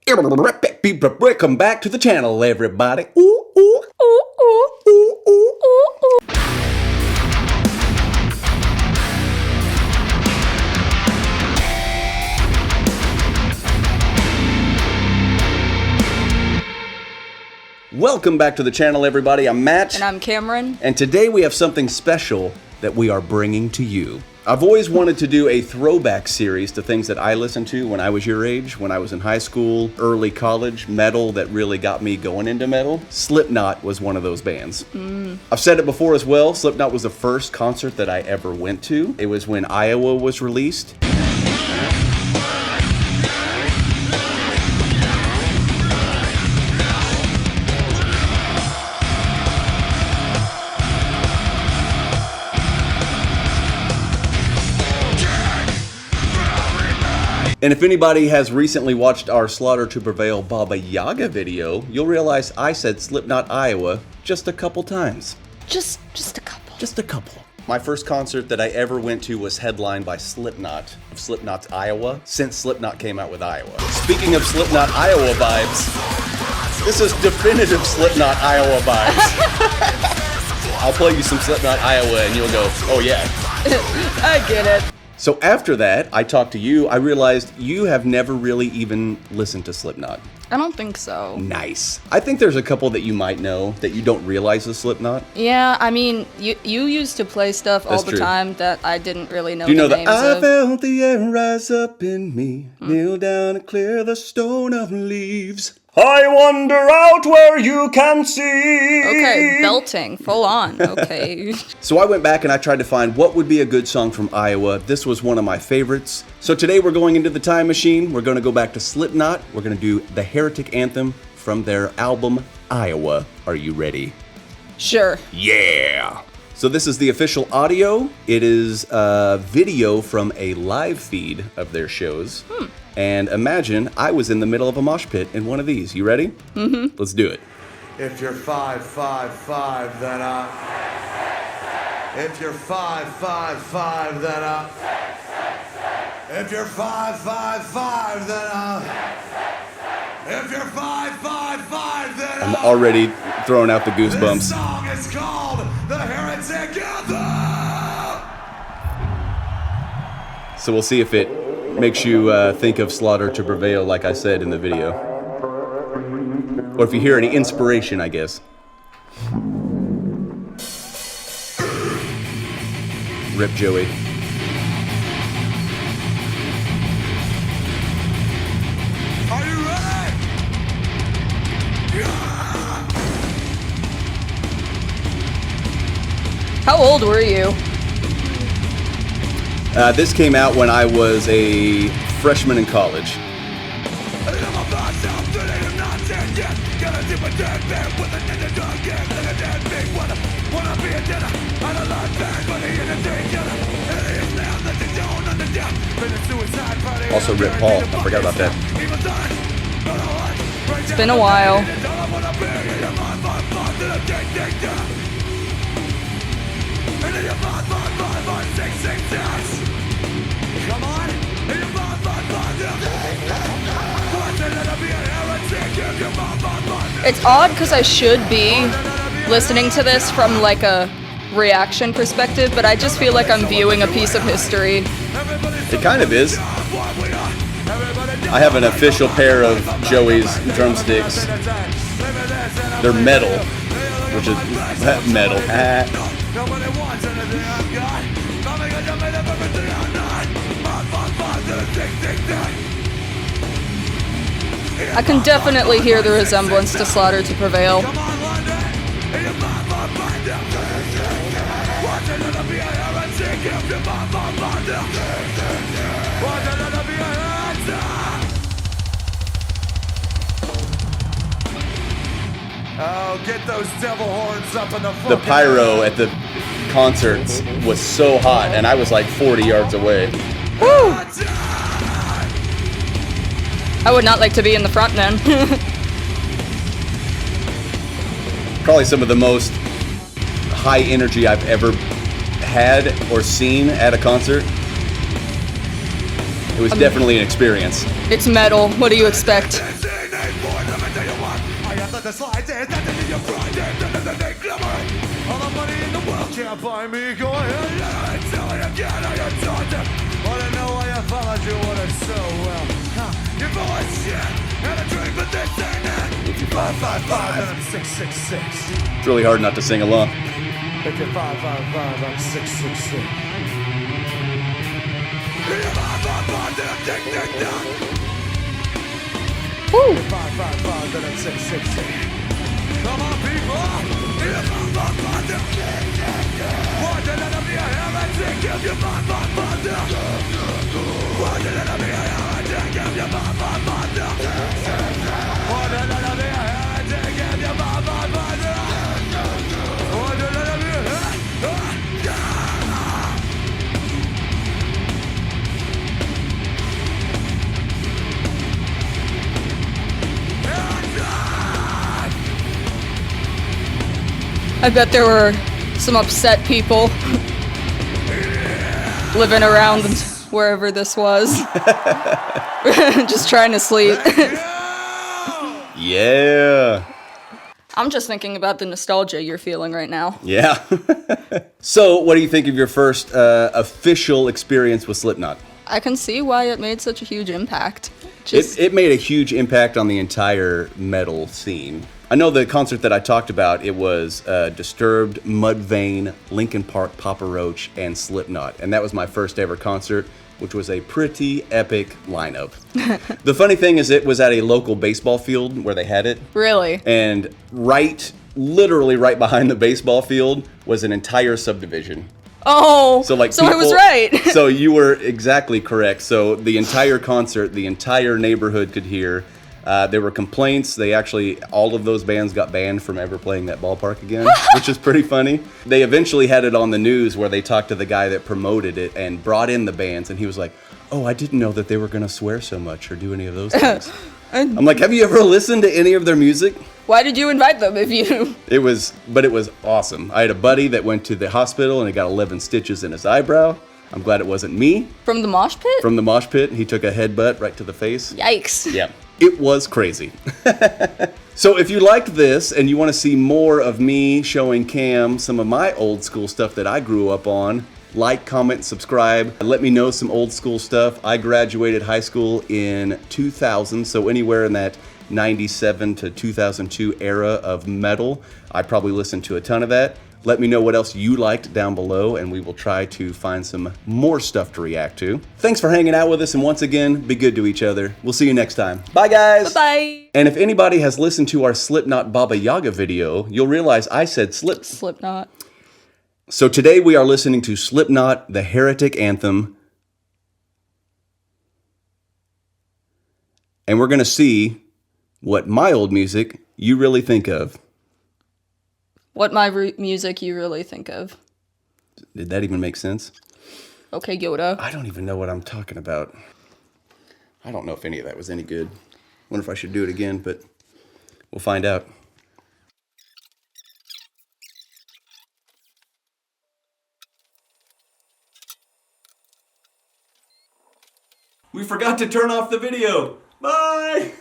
Welcome back to the channel, everybody. Ooh, ooh, ooh, ooh, ooh, ooh, ooh, ooh. Welcome back to the channel, everybody. I'm Matt. And I'm Camryn. And today we have something special that we are bringing to you. I've always wanted to do a throwback series to things that I listened to when I was your age, when I was in high school, early college, metal that really got me going into metal. Slipknot was one of those bands. I've said it before as well, Slipknot was the first concert that I ever went to. It was when Iowa was released. And if anybody has recently watched our Slaughter to Prevail Baba Yaga video, you'll realize I said Slipknot, Iowa just a couple times. Just a couple. Just a couple. My first concert that I ever went to was headlined by Slipknot of Slipknot's Iowa, since Slipknot came out with Iowa. Speaking of Slipknot Iowa vibes, this is definitive Slipknot Iowa vibes. I'll play you some Slipknot Iowa and you'll go, oh yeah. I get it. So after that, I talked to you, I realized you have never really even listened to Slipknot. I don't think so. Nice. I think there's a couple that you might know that you don't realize is Slipknot. Yeah, I mean, you used to play stuff all That's the true. time that I didn't really know Do you know the that? names I of. felt the air rise up in me, kneel down and clear the stone of leaves. I wander out where you can see. Okay, belting, full on, okay. So I went back and I tried to find what would be a good song from Iowa. This was one of my favorites. So today we're going into the time machine. We're going to go back to Slipknot. We're going to do the Heretic Anthem from their album, Iowa. Are you ready? Sure. Yeah! So this is the official audio. It is a video from a live feed of their shows. And imagine I was in the middle of a mosh pit in one of these. You ready? Mm-hmm. Let's do it. If you're 5'5", then If you're 5'5", then If you're 5'5", then If you're 5'5", then I'm already throwing out the This goosebumps. song is called the Heretic Anthem. So we'll see if it makes you think of Slaughter to Prevail, like I said in the video. Or if you hear any inspiration, I guess. Rip Joey. Are you ready? How old were you? This came out when I was a freshman in college. Also Rip Paul, I forgot about that. It's been a while. Come on! It's odd because I should be listening to this from like a reaction perspective, but I just feel like I'm viewing a piece of history. It kind of is. I have an official pair of Joey's drumsticks. They're metal, which is metal. I can definitely hear the resemblance to Slaughter to Prevail. Oh, get those devil horns up in the The pyro at the concerts was so hot, and I was like 40 yards away. Woo! I would not like to be in the front then. Probably some of the most high energy I've ever had or seen at a concert. It was definitely an experience. It's metal. What do you expect? the slightest, nothing in your pride, nothing glimmering. All the money in the world can't buy me. Go ahead, tell me again how you taught it. Wanna know why I followed you, what it so well. You're full of shit, and a drink, but this ain't it. If you 555, then I'm 666. It's really hard not to sing along. If you're 555, I'm 666. If you're 555, then I'm ding ding dong. Woo! 555, then I'm 666. Come on, people! If you're 555, then I'm ding ding dong. Want to let me heretic if you're 555, then want to let me heretic if you're 555, then want to let me heretic if you're 555, then want to let me I bet there were some upset people living around wherever this was. Just trying to sleep. Yeah. I'm just thinking about the nostalgia you're feeling right now. Yeah. So, what do you think of your first official experience with Slipknot? I can see why it made such a huge impact. It made a huge impact on the entire metal scene. I know the concert that I talked about, it was Disturbed, Mudvayne, Linkin Park, Papa Roach, and Slipknot. And that was my first ever concert, which was a pretty epic lineup. The funny thing is it was at a local baseball field where they had it. Really? And literally right behind the baseball field was an entire subdivision. Oh, so I was right. So you were exactly correct. So the entire concert, the entire neighborhood could hear. There were complaints. All of those bands got banned from ever playing that ballpark again, which is pretty funny. They eventually had it on the news where they talked to the guy that promoted it and brought in the bands, and he was like, "Oh, I didn't know that they were going to swear so much or do any of those things." I'm like, "Have you ever listened to any of their music?" Why did you invite them if you... It was awesome. I had a buddy that went to the hospital and he got 11 stitches in his eyebrow. I'm glad it wasn't me. From the mosh pit? From the mosh pit. He took a headbutt right to the face. Yikes. Yeah. It was crazy. So if you liked this and you want to see more of me showing Cam some of my old school stuff that I grew up on, like, comment, subscribe. Let me know some old school stuff. I graduated high school in 2000, so anywhere in that 97 to 2002 era of metal, I probably listened to a ton of that. Let me know what else you liked down below, and we will try to find some more stuff to react to. Thanks for hanging out with us, and once again, be good to each other. We'll see you next time. Bye, guys! Bye-bye! And if anybody has listened to our Slipknot Baba Yaga video, you'll realize I said Slipknot. So today we are listening to Slipknot, the Heretic Anthem. And we're going to see what my old music you really think of. What my music you really think of. Did that even make sense? Okay, Yoda. I don't even know what I'm talking about. I don't know if any of that was any good. Wonder if I should do it again, but we'll find out. We forgot to turn off the video. Bye!